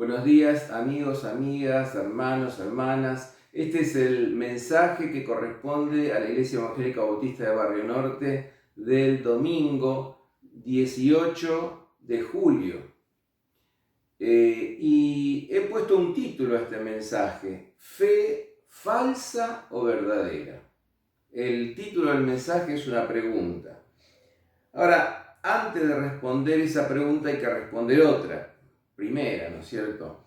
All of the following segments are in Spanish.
Buenos días amigos, amigas, hermanos, hermanas. Este es el mensaje que corresponde a la Iglesia Evangélica Bautista de Barrio Norte del domingo 18 de julio. Y he puesto un título a este mensaje: ¿Fe falsa o verdadera? El título del mensaje es una pregunta. Ahora, antes de responder esa pregunta hay que responder otra. Primera, ¿no es cierto?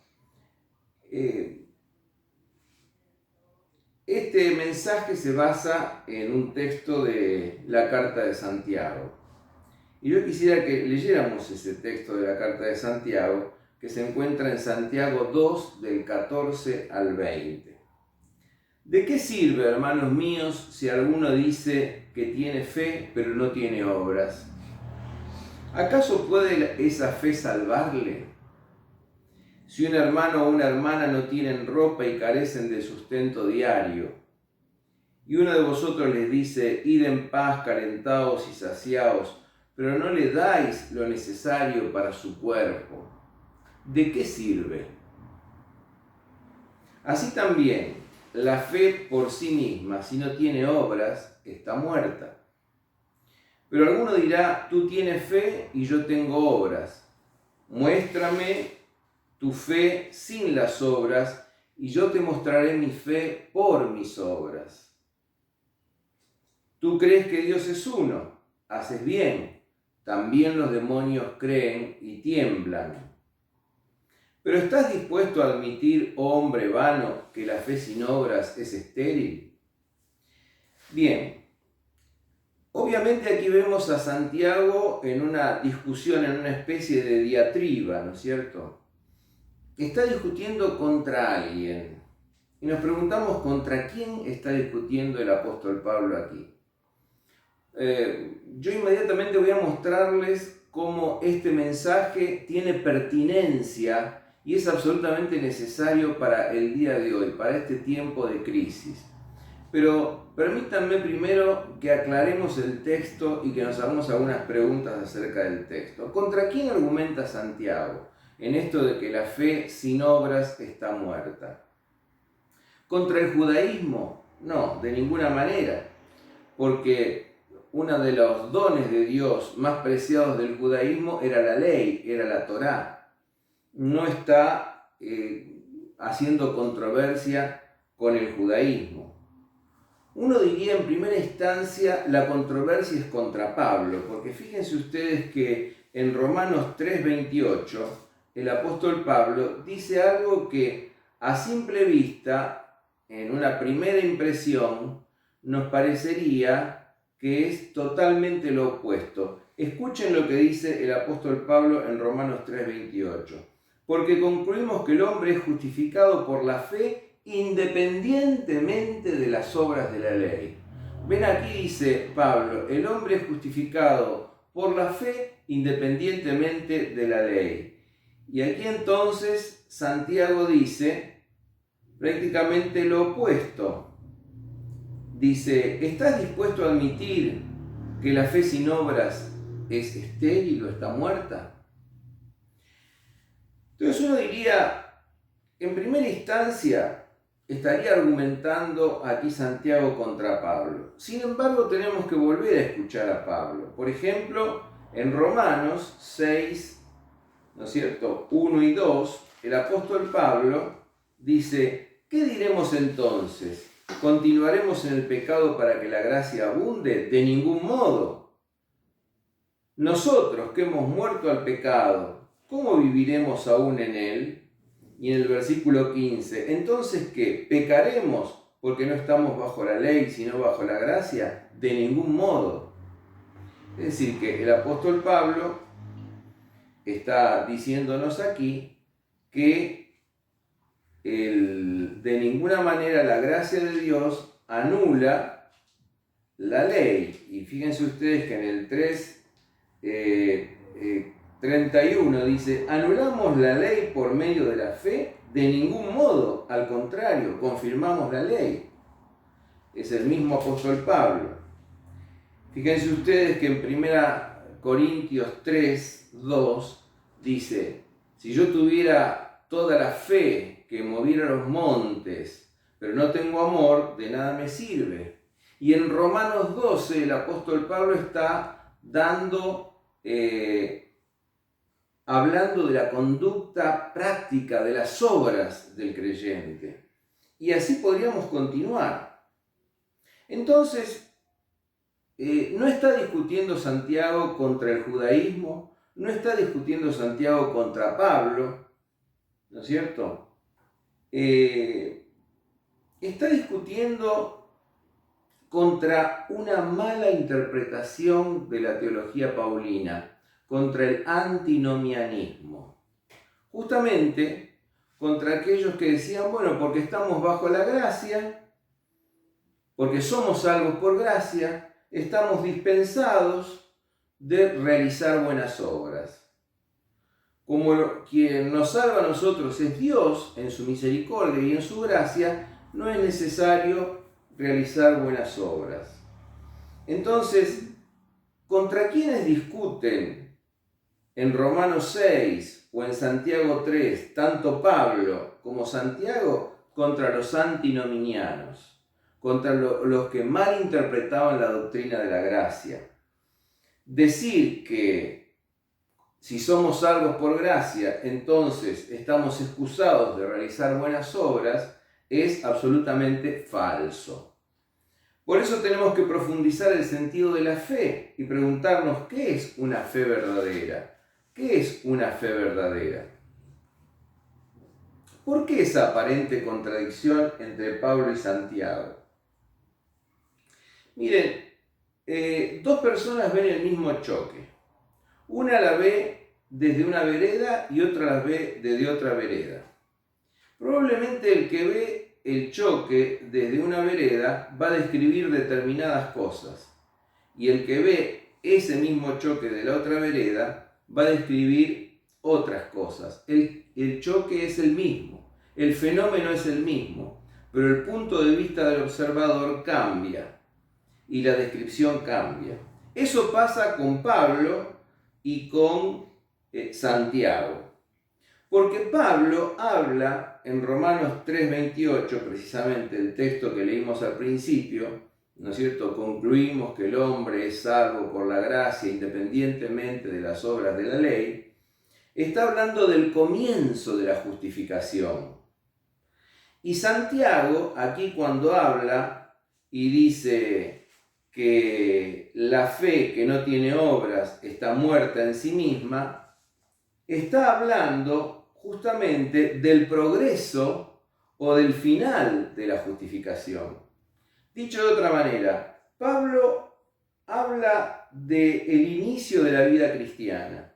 Este mensaje se basa en un texto de la Carta de Santiago. Y yo quisiera que leyéramos ese texto de la Carta de Santiago, que se encuentra en Santiago 2, del 14 al 20. ¿De qué sirve, hermanos míos, si alguno dice que tiene fe, pero no tiene obras? ¿Acaso puede esa fe salvarle? Si un hermano o una hermana no tienen ropa y carecen de sustento diario, y uno de vosotros les dice, id en paz, calentaos y saciaos, pero no le dais lo necesario para su cuerpo, ¿de qué sirve? Así también, la fe por sí misma, si no tiene obras, está muerta. Pero alguno dirá, tú tienes fe y yo tengo obras. Muéstrame tu fe sin las obras, y yo te mostraré mi fe por mis obras. Tú crees que Dios es uno, haces bien, también los demonios creen y tiemblan. Pero ¿estás dispuesto a admitir, oh hombre vano, que la fe sin obras es estéril? Bien, obviamente aquí vemos a Santiago en una discusión, en una especie de diatriba, ¿no es cierto? Está discutiendo contra alguien. Y nos preguntamos contra quién está discutiendo el apóstol Pablo aquí. Yo inmediatamente voy a mostrarles cómo este mensaje tiene pertinencia y es absolutamente necesario para el día de hoy, para este tiempo de crisis. Pero permítanme primero que aclaremos el texto y que nos hagamos algunas preguntas acerca del texto. ¿Contra quién argumenta Santiago en esto de que la fe sin obras está muerta? ¿Contra el judaísmo? No, de ninguna manera, porque uno de los dones de Dios más preciados del judaísmo era la ley, era la Torá. No está haciendo controversia con el judaísmo. Uno diría en primera instancia la controversia es contra Pablo, porque fíjense ustedes que en Romanos 3:28 el apóstol Pablo dice algo que a simple vista, en una primera impresión, nos parecería que es totalmente lo opuesto. Escuchen lo que dice el apóstol Pablo en Romanos 3:28. Porque concluimos que el hombre es justificado por la fe independientemente de las obras de la ley. Ven, aquí dice Pablo, el hombre es justificado por la fe independientemente de la ley. Y aquí entonces Santiago dice prácticamente lo opuesto. Dice, ¿estás dispuesto a admitir que la fe sin obras es estéril o está muerta? Entonces uno diría, en primera instancia, estaría argumentando aquí Santiago contra Pablo. Sin embargo, tenemos que volver a escuchar a Pablo. Por ejemplo, en Romanos 6, ¿no es cierto?, 1 y 2, el apóstol Pablo dice, ¿qué diremos entonces? ¿Continuaremos en el pecado para que la gracia abunde? De ningún modo. Nosotros que hemos muerto al pecado, ¿cómo viviremos aún en él? Y en el versículo 15, ¿entonces qué? ¿Pecaremos porque no estamos bajo la ley, sino bajo la gracia? De ningún modo. Es decir, que el apóstol Pablo está diciéndonos aquí que de ninguna manera la gracia de Dios anula la ley. Y fíjense ustedes que en el 31 dice, ¿anulamos la ley por medio de la fe? De ningún modo, al contrario, confirmamos la ley. Es el mismo apóstol Pablo. Fíjense ustedes que en 1 Corintios 3:2 dice, si yo tuviera toda la fe que moviera los montes, pero no tengo amor, de nada me sirve. Y en Romanos 12 el apóstol Pablo está hablando de la conducta práctica, de las obras del creyente. Y así podríamos continuar. Entonces, no está discutiendo Santiago contra el judaísmo, no está discutiendo Santiago contra Pablo, ¿no es cierto? Está discutiendo contra una mala interpretación de la teología paulina, contra el antinomianismo. Justamente contra aquellos que decían, bueno, porque estamos bajo la gracia, porque somos salvos por gracia, estamos dispensados de realizar buenas obras. Como quien nos salva a nosotros es Dios en su misericordia y en su gracia, no es necesario realizar buenas obras. Entonces, ¿contra quiénes discuten en Romanos 6 o en Santiago 3, tanto Pablo como Santiago? Contra los antinominianos, contra los que mal interpretaban la doctrina de la gracia. Decir que si somos salvos por gracia, entonces estamos excusados de realizar buenas obras, es absolutamente falso. Por eso tenemos que profundizar el sentido de la fe y preguntarnos ¿qué es una fe verdadera? ¿Qué es una fe verdadera? ¿Por qué esa aparente contradicción entre Pablo y Santiago? Miren, dos personas ven el mismo choque. Una la ve desde una vereda y otra la ve desde otra vereda. Probablemente el que ve el choque desde una vereda va a describir determinadas cosas y el que ve ese mismo choque de la otra vereda va a describir otras cosas. El choque es el mismo, el fenómeno es el mismo, pero el punto de vista del observador cambia y la descripción cambia. Eso pasa con Pablo y con Santiago. Porque Pablo habla en Romanos 3:28, precisamente el texto que leímos al principio, ¿no es cierto? Concluimos que el hombre es salvo por la gracia independientemente de las obras de la ley. Está hablando del comienzo de la justificación. Y Santiago, aquí cuando habla y dice que la fe que no tiene obras está muerta en sí misma, está hablando justamente del progreso o del final de la justificación. Dicho de otra manera, Pablo habla del inicio de la vida cristiana.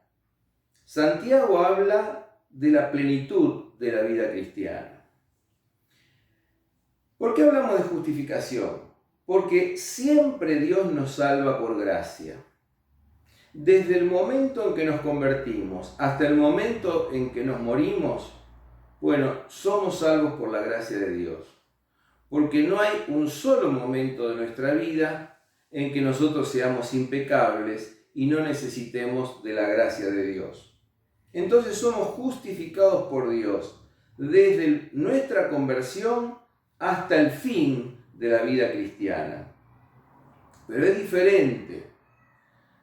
Santiago habla de la plenitud de la vida cristiana. ¿Por qué hablamos de justificación? Porque siempre Dios nos salva por gracia. Desde el momento en que nos convertimos hasta el momento en que nos morimos, bueno, somos salvos por la gracia de Dios. Porque no hay un solo momento de nuestra vida en que nosotros seamos impecables y no necesitemos de la gracia de Dios. Entonces somos justificados por Dios desde nuestra conversión hasta el fin de la vida cristiana. Pero es diferente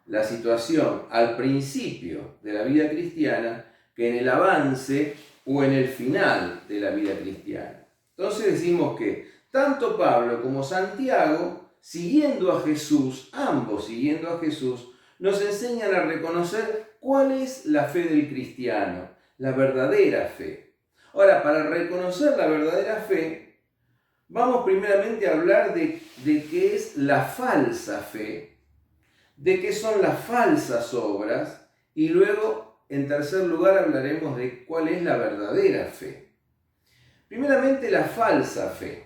la situación al principio de la vida cristiana que en el avance o en el final de la vida cristiana. Entonces decimos que tanto Pablo como Santiago, siguiendo a Jesús, ambos siguiendo a Jesús, nos enseñan a reconocer cuál es la fe del cristiano, la verdadera fe. Ahora, para reconocer la verdadera fe, vamos primeramente a hablar de qué es la falsa fe, de qué son las falsas obras y luego, en tercer lugar, hablaremos de cuál es la verdadera fe. Primeramente, la falsa fe.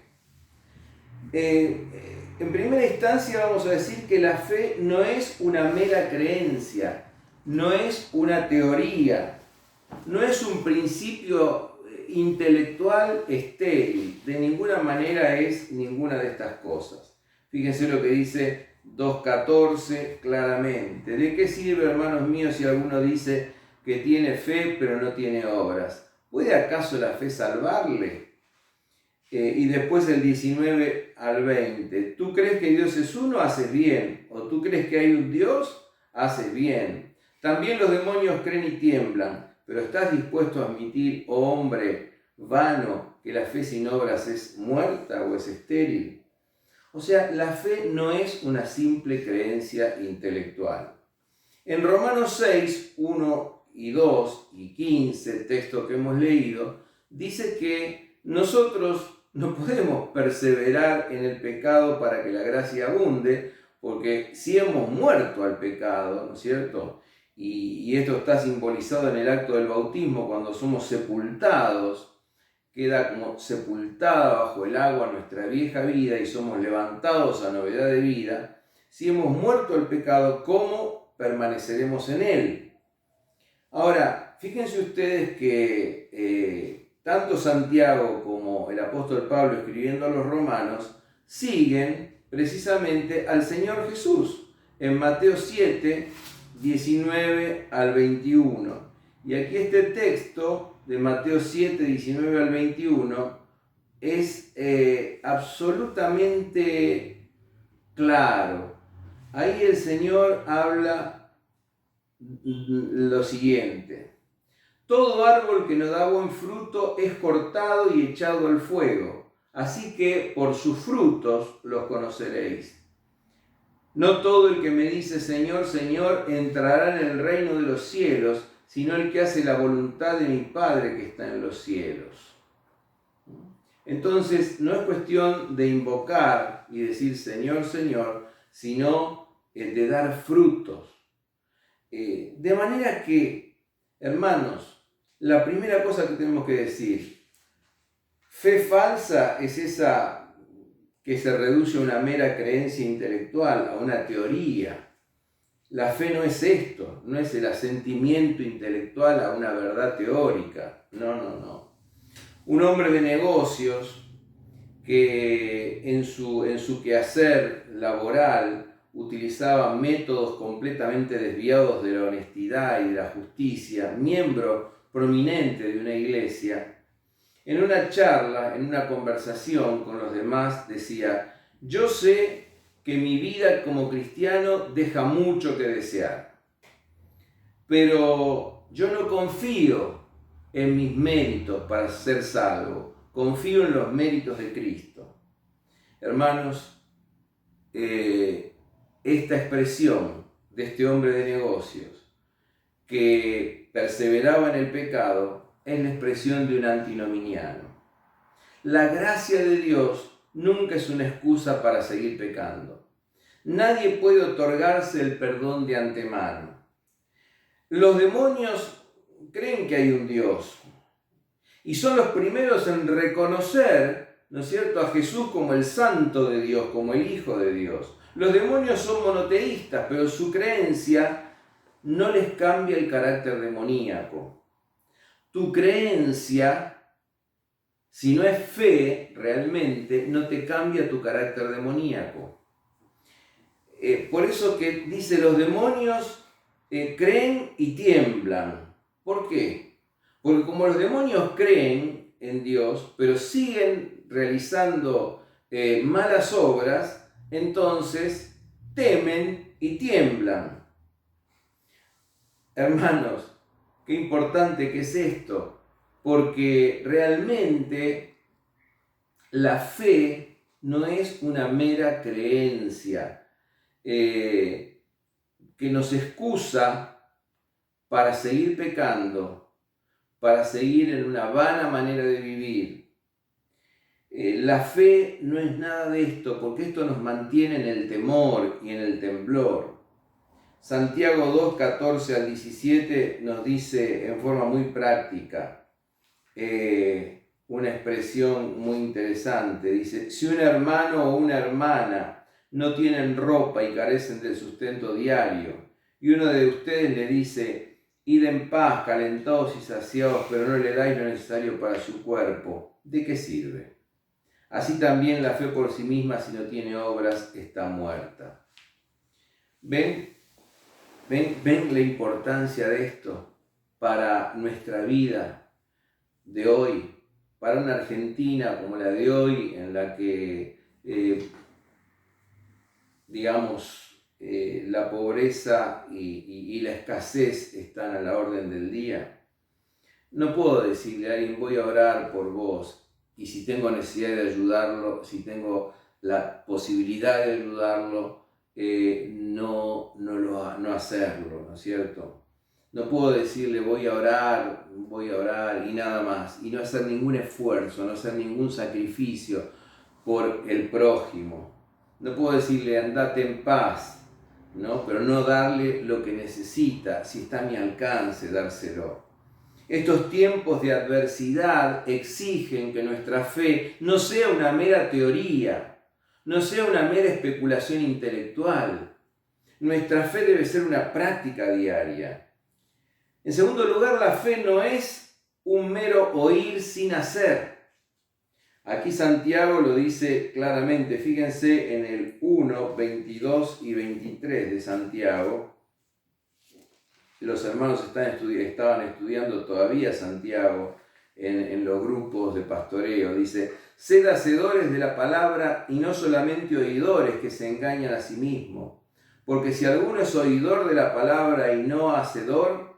En primera instancia vamos a decir que la fe no es una mera creencia, no es una teoría, no es un principio intelectual estéril, de ninguna manera es ninguna de estas cosas. Fíjense lo que dice 2.14 claramente. ¿De qué sirve, hermanos míos, si alguno dice que tiene fe pero no tiene obras? ¿Puede acaso la fe salvarle? Y después el 19 al 20. ¿Tú crees que Dios es uno? Haces bien. ¿O tú crees que hay un Dios? Haces bien. También los demonios creen y tiemblan. Pero ¿estás dispuesto a admitir, oh hombre vano, que la fe sin obras es muerta o es estéril? O sea, la fe no es una simple creencia intelectual. En Romanos 6, 1 y 2 y 15, el texto que hemos leído, dice que nosotros no podemos perseverar en el pecado para que la gracia abunde, porque si hemos muerto al pecado, ¿no es cierto? Y esto está simbolizado en el acto del bautismo, cuando somos sepultados, queda como sepultada bajo el agua nuestra vieja vida y somos levantados a novedad de vida. Si hemos muerto al pecado, ¿cómo permaneceremos en él? Ahora, fíjense ustedes que tanto Santiago como el apóstol Pablo, escribiendo a los romanos, siguen precisamente al Señor Jesús en Mateo 7, 19 al 21. Y aquí este texto de Mateo 7, 19 al 21 es absolutamente claro. Ahí el Señor habla lo siguiente: todo árbol que no da buen fruto es cortado y echado al fuego, así que por sus frutos los conoceréis. No todo el que me dice Señor, Señor entrará en el reino de los cielos, sino el que hace la voluntad de mi Padre que está en los cielos. Entonces no es cuestión de invocar y decir Señor, Señor, sino de dar frutos. De manera que, hermanos, la primera cosa que tenemos que decir, fe falsa es esa que se reduce a una mera creencia intelectual, a una teoría. La fe no es esto, no es el asentimiento intelectual a una verdad teórica. No. Un hombre de negocios que en su quehacer laboral utilizaba métodos completamente desviados de la honestidad y de la justicia, miembro prominente de una iglesia, en una charla, en una conversación con los demás, decía: yo sé que mi vida como cristiano deja mucho que desear, pero yo no confío en mis méritos para ser salvo, confío en los méritos de Cristo. Hermanos, esta expresión de este hombre de negocios que perseveraba en el pecado es la expresión de un antinominiano. La gracia de Dios nunca es una excusa para seguir pecando. Nadie puede otorgarse el perdón de antemano. Los demonios creen que hay un Dios y son los primeros en reconocer, ¿no es cierto?, a Jesús como el Santo de Dios, como el Hijo de Dios. Los demonios son monoteístas, pero su creencia no les cambia el carácter demoníaco. Tu creencia, si no es fe realmente, no te cambia tu carácter demoníaco. Por eso que dice, los demonios creen y tiemblan. ¿Por qué? Porque como los demonios creen en Dios, pero siguen realizando malas obras, entonces temen y tiemblan. Hermanos, qué importante que es esto, porque realmente la fe no es una mera creencia que nos excusa para seguir pecando, para seguir en una vana manera de vivir. La fe no es nada de esto, porque esto nos mantiene en el temor y en el temblor. Santiago 2, 14 al 17 nos dice en forma muy práctica una expresión muy interesante. Dice: si un hermano o una hermana no tienen ropa y carecen del sustento diario, y uno de ustedes le dice: id en paz, calentados y saciados, pero no le dais lo necesario para su cuerpo, ¿de qué sirve? Así también la fe por sí misma, si no tiene obras, está muerta. ¿Ven la importancia de esto para nuestra vida? de hoy, para una Argentina como la de hoy, en la que, la pobreza y la escasez están a la orden del día, no puedo decirle a alguien voy a orar por vos y si tengo necesidad de ayudarlo, si tengo la posibilidad de ayudarlo, no hacerlo, ¿no es cierto? No puedo decirle voy a orar y nada más, y no hacer ningún esfuerzo, no hacer ningún sacrificio por el prójimo. No puedo decirle andate en paz, ¿no? Pero no darle lo que necesita, si está a mi alcance, dárselo. Estos tiempos de adversidad exigen que nuestra fe no sea una mera teoría, no sea una mera especulación intelectual. Nuestra fe debe ser una práctica diaria. En segundo lugar, la fe no es un mero oír sin hacer. Aquí Santiago lo dice claramente, fíjense en el 1, 22 y 23 de Santiago. Los hermanos estaban estudiando todavía Santiago en los grupos de pastoreo. Dice, sed hacedores de la palabra y no solamente oidores que se engañan a sí mismos. Porque si alguno es oidor de la palabra y no hacedor,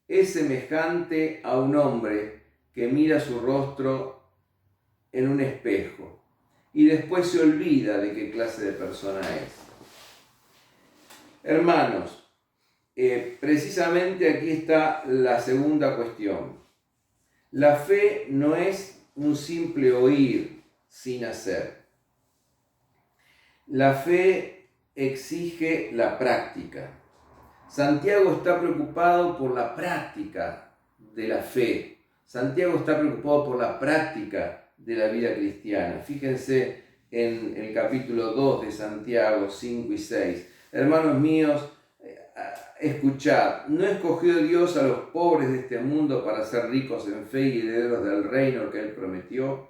es semejante a un hombre que mira su rostro en un espejo y después se olvida de qué clase de persona es. Hermanos, precisamente aquí está la segunda cuestión. La fe no es un simple oír sin hacer. La fe exige la práctica. Santiago está preocupado por la práctica de la fe. Santiago está preocupado por la práctica de la vida cristiana. Fíjense en el capítulo 2 de Santiago 5 y 6. Hermanos míos, escuchad, ¿no escogió Dios a los pobres de este mundo para ser ricos en fe y herederos del reino que Él prometió?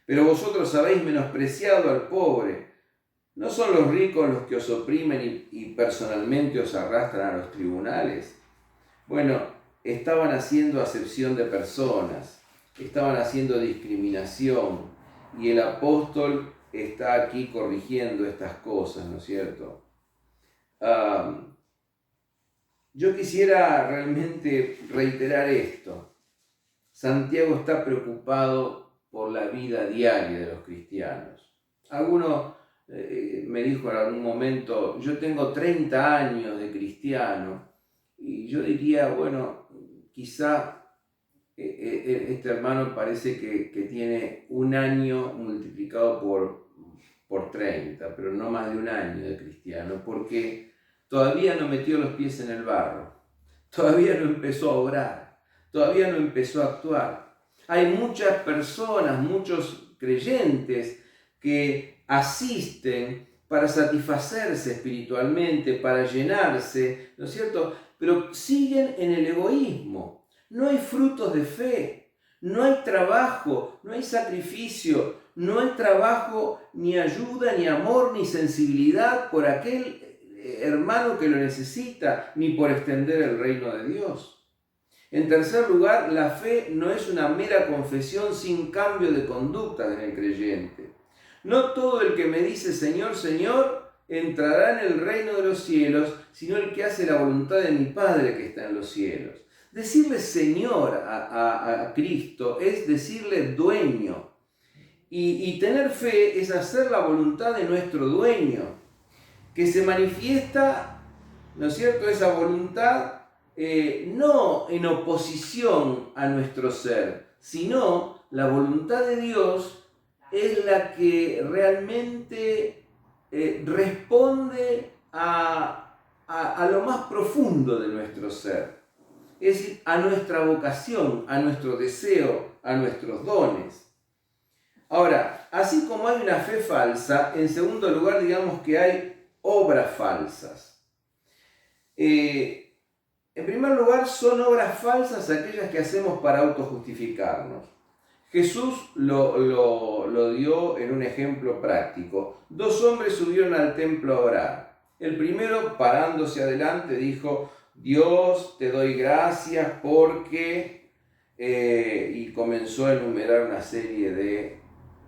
Pero vosotros habéis menospreciado al pobre. ¿No son los ricos los que os oprimen y personalmente os arrastran a los tribunales? Bueno, estaban haciendo acepción de personas, estaban haciendo discriminación, y el apóstol está aquí corrigiendo estas cosas, ¿no es cierto? Yo quisiera realmente reiterar esto. Santiago está preocupado por la vida diaria de los cristianos. Alguno me dijo en algún momento, yo tengo 30 años de cristiano, y yo diría, bueno, quizá este hermano parece que tiene un año multiplicado por 30, pero no más de un año de cristiano, porque todavía no metió los pies en el barro, todavía no empezó a obrar, todavía no empezó a actuar. Hay muchas personas, muchos creyentes que asisten para satisfacerse espiritualmente, para llenarse, ¿no es cierto? Pero siguen en el egoísmo. No hay frutos de fe, no hay trabajo, no hay sacrificio, no hay trabajo, ni ayuda, ni amor, ni sensibilidad por aquel hermano que lo necesita, ni por extender el reino de Dios. En tercer lugar, la fe no es una mera confesión sin cambio de conducta en el creyente. No todo el que me dice Señor, Señor, entrará en el reino de los cielos, sino el que hace la voluntad de mi Padre que está en los cielos. Decirle Señor a Cristo es decirle dueño. Y tener fe es hacer la voluntad de nuestro dueño, que se manifiesta, ¿no es cierto?, esa voluntad no en oposición a nuestro ser, sino la voluntad de Dios es la que realmente responde a lo más profundo de nuestro ser. Es decir, a nuestra vocación, a nuestro deseo, a nuestros dones. Ahora, así como hay una fe falsa, en segundo lugar, digamos que hay obras falsas. En primer lugar, son obras falsas aquellas que hacemos para autojustificarnos. Jesús lo dio en un ejemplo práctico. 2 hombres subieron al templo a orar. El primero, parándose adelante, dijo: Dios, te doy gracias porque y comenzó a enumerar una serie de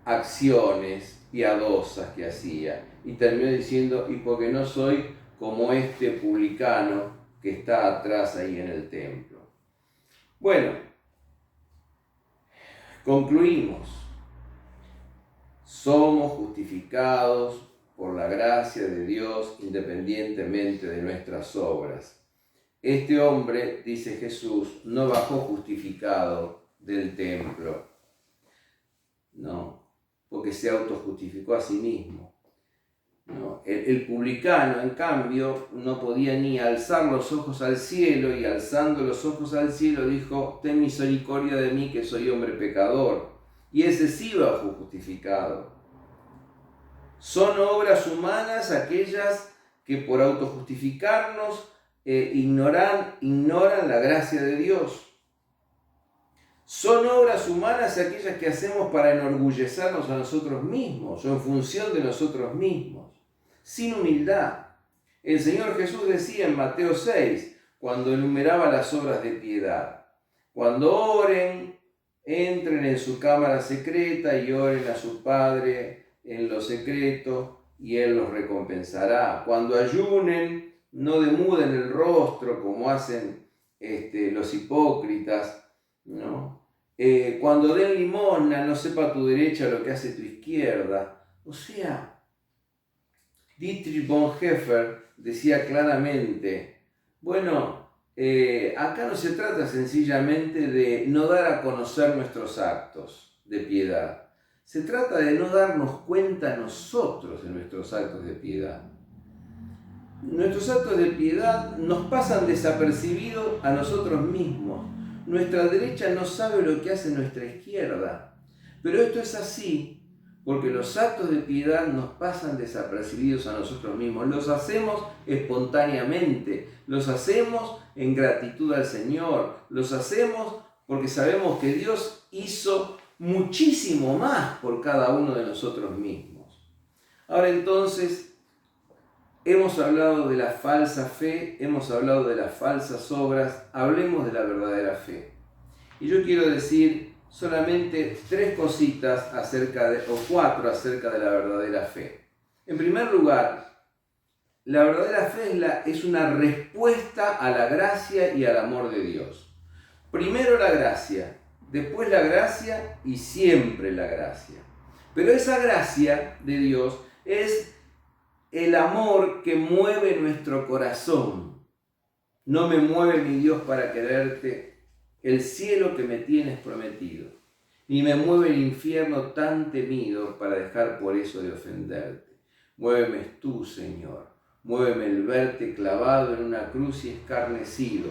acciones piadosas que hacía. Y terminó diciendo, y porque no soy como este publicano que está atrás ahí en el templo. Bueno, concluimos. Somos justificados por la gracia de Dios independientemente de nuestras obras. Este hombre, dice Jesús, no bajó justificado del templo, no, porque se autojustificó a sí mismo. No, el publicano, en cambio, no podía ni alzar los ojos al cielo, y alzando los ojos al cielo dijo, ten misericordia de mí que soy hombre pecador. Y ese sí bajó justificado. Son obras humanas aquellas que por autojustificarnos ignoran la gracia de Dios. Son obras humanas aquellas que hacemos para enorgullecernos a nosotros mismos o en función de nosotros mismos, sin humildad. El Señor Jesús decía en Mateo 6, cuando enumeraba las obras de piedad, cuando oren, entren en su cámara secreta y oren a su Padre en lo secreto y Él los recompensará. Cuando ayunen, no demuden el rostro como hacen los hipócritas, ¿no? Cuando den limosna, no sepa tu derecha lo que hace tu izquierda. O sea, Dietrich Bonhoeffer decía claramente, bueno, acá no se trata sencillamente de no dar a conocer nuestros actos de piedad. Se trata de no darnos cuenta nosotros de nuestros actos de piedad. Nuestros actos de piedad nos pasan desapercibidos a nosotros mismos. Nuestra derecha no sabe lo que hace nuestra izquierda. Pero esto es así porque los actos de piedad nos pasan desapercibidos a nosotros mismos. Los hacemos espontáneamente, los hacemos en gratitud al Señor, los hacemos porque sabemos que Dios hizo muchísimo más por cada uno de nosotros mismos. Ahora entonces, hemos hablado de la falsa fe, hemos hablado de las falsas obras, hablemos de la verdadera fe. Y yo quiero decir solamente 3 cositas o 4 acerca de la verdadera fe. En primer lugar, la verdadera fe es una respuesta a la gracia y al amor de Dios. Primero la gracia, después la gracia y siempre la gracia. Pero esa gracia de Dios es el amor que mueve nuestro corazón. No me mueve mi Dios para quererte el cielo que me tienes prometido, ni me mueve el infierno tan temido para dejar por eso de ofenderte. Muéveme tú, Señor, muéveme el verte clavado en una cruz y escarnecido.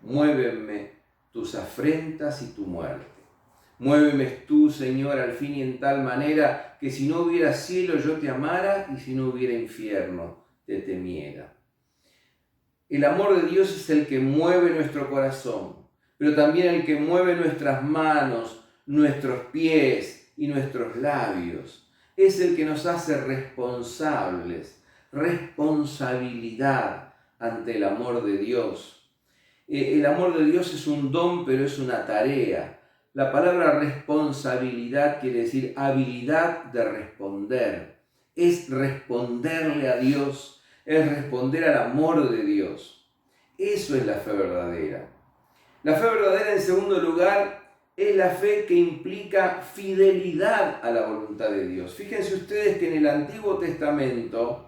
Muéveme tus afrentas y tu muerte. Muéveme tú, Señor, al fin y en tal manera que si no hubiera cielo yo te amara y si no hubiera infierno te temiera. El amor de Dios es el que mueve nuestro corazón, pero también el que mueve nuestras manos, nuestros pies y nuestros labios. Es el que nos hace responsables, responsabilidad ante el amor de Dios. El amor de Dios es un don, pero es una tarea. La palabra responsabilidad quiere decir habilidad de responder. Es responderle a Dios, es responder al amor de Dios. Eso es la fe verdadera. La fe verdadera, en segundo lugar, es la fe que implica fidelidad a la voluntad de Dios. Fíjense ustedes que en el Antiguo Testamento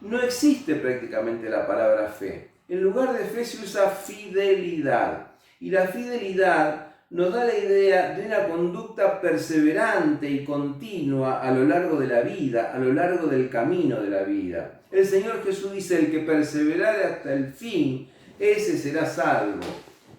no existe prácticamente la palabra fe. En lugar de fe se usa fidelidad. Y la fidelidad nos da la idea de una conducta perseverante y continua a lo largo de la vida, a lo largo del camino de la vida. El Señor Jesús dice, el que perseverare hasta el fin, ese será salvo.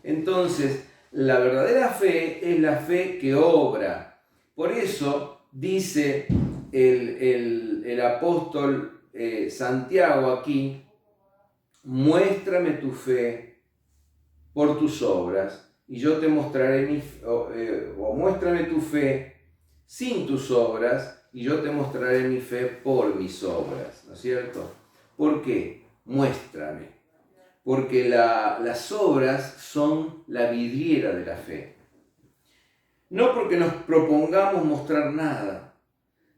Entonces, la verdadera fe es la fe que obra. Por eso dice el apóstol Santiago aquí, muéstrame tu fe por tus obras y yo te mostraré o muéstrame tu fe sin tus obras y yo te mostraré mi fe por mis obras, ¿no es cierto? ¿Por qué? Muéstrame. Porque las obras son la vidriera de la fe. no porque nos propongamos mostrar nada,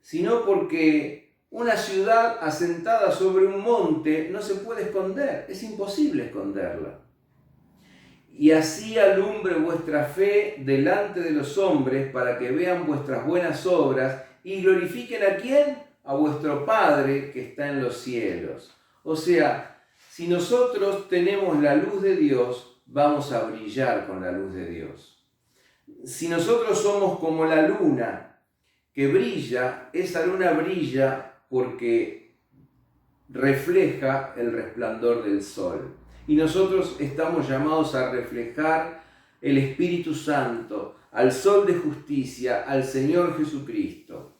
sino porque una ciudad asentada sobre un monte no se puede esconder, es imposible esconderla. Y así alumbre vuestra fe delante de los hombres para que vean vuestras buenas obras y glorifiquen ¿a quién? A vuestro Padre que está en los cielos. O sea, si nosotros tenemos la luz de Dios, vamos a brillar con la luz de Dios. Si nosotros somos como la luna que brilla, esa luna brilla porque refleja el resplandor del sol. Y nosotros estamos llamados a reflejar el Espíritu Santo, al Sol de Justicia, al Señor Jesucristo.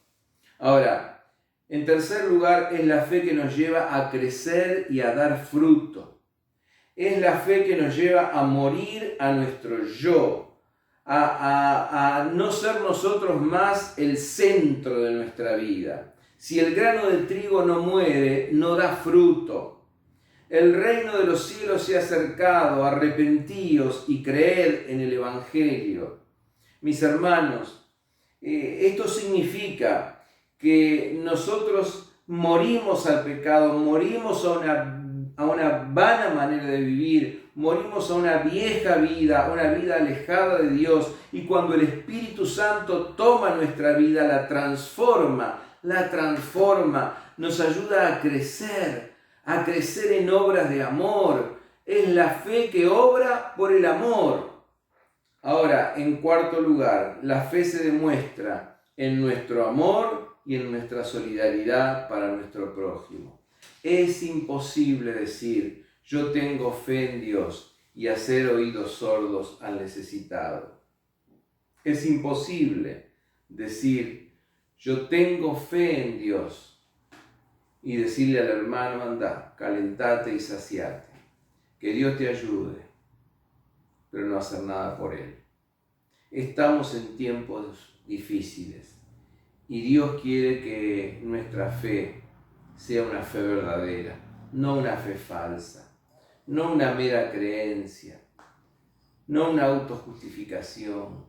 Ahora, en tercer lugar, es la fe que nos lleva a crecer y a dar fruto. Es la fe que nos lleva a morir a nuestro yo, a no ser nosotros más el centro de nuestra vida. Si el grano de trigo no muere, no da fruto. El reino de los cielos se ha acercado, arrepentíos y creed en el Evangelio. Mis hermanos, esto significa que nosotros morimos al pecado, morimos a una vana manera de vivir, morimos a una vieja vida, a una vida alejada de Dios, y cuando el Espíritu Santo toma nuestra vida, la transforma, nos ayuda a crecer en obras de amor. Es la fe que obra por el amor. Ahora, en cuarto lugar, la fe se demuestra en nuestro amor y en nuestra solidaridad para nuestro prójimo. Es imposible decir, yo tengo fe en Dios y hacer oídos sordos al necesitado. Es imposible decir, yo tengo fe en Dios y decirle al hermano, anda, calentate y saciate. Que Dios te ayude, pero no hacer nada por él. Estamos en tiempos difíciles y Dios quiere que nuestra fe sea una fe verdadera, no una fe falsa, no una mera creencia, no una autojustificación.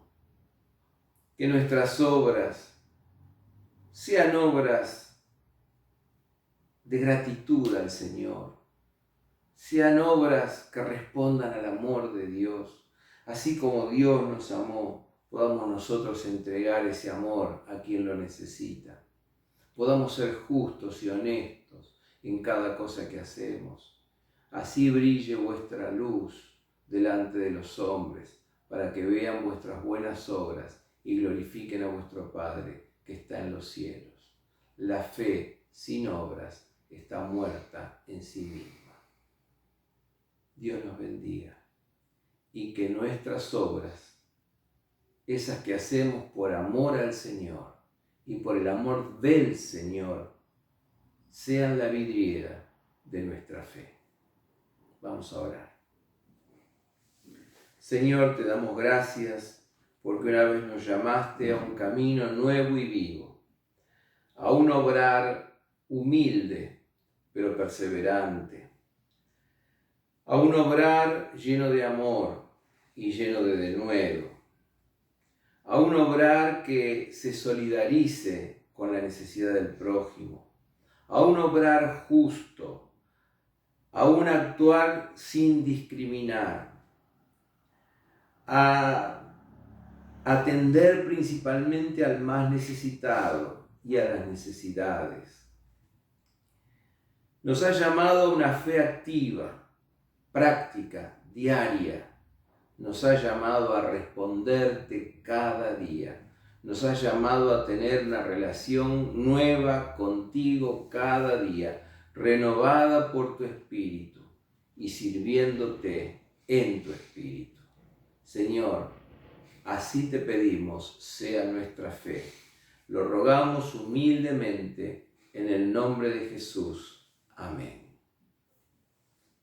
Que nuestras obras sean obras de gratitud al Señor, sean obras que respondan al amor de Dios. Así como Dios nos amó, podamos nosotros entregar ese amor a quien lo necesita. Podamos ser justos y honestos en cada cosa que hacemos. Así brille vuestra luz delante de los hombres, para que vean vuestras buenas obras y glorifiquen a vuestro Padre que está en los cielos. La fe sin obras está muerta en sí misma. Dios nos bendiga y que nuestras obras, esas que hacemos por amor al Señor y por el amor del Señor, sean la vidriera de nuestra fe. Vamos a orar. Señor, te damos gracias porque una vez nos llamaste a un camino nuevo y vivo, a un obrar humilde pero perseverante, a un obrar lleno de amor y lleno de denuedo, a un obrar que se solidarice con la necesidad del prójimo, a un obrar justo, a un actuar sin discriminar, a atender principalmente al más necesitado y a las necesidades. Nos ha llamado a una fe activa, práctica, diaria. Nos ha llamado a responderte cada día. Nos ha llamado a tener una relación nueva contigo cada día, renovada por tu Espíritu y sirviéndote en tu Espíritu. Señor, así te pedimos sea nuestra fe. Lo rogamos humildemente en el nombre de Jesús. Amén.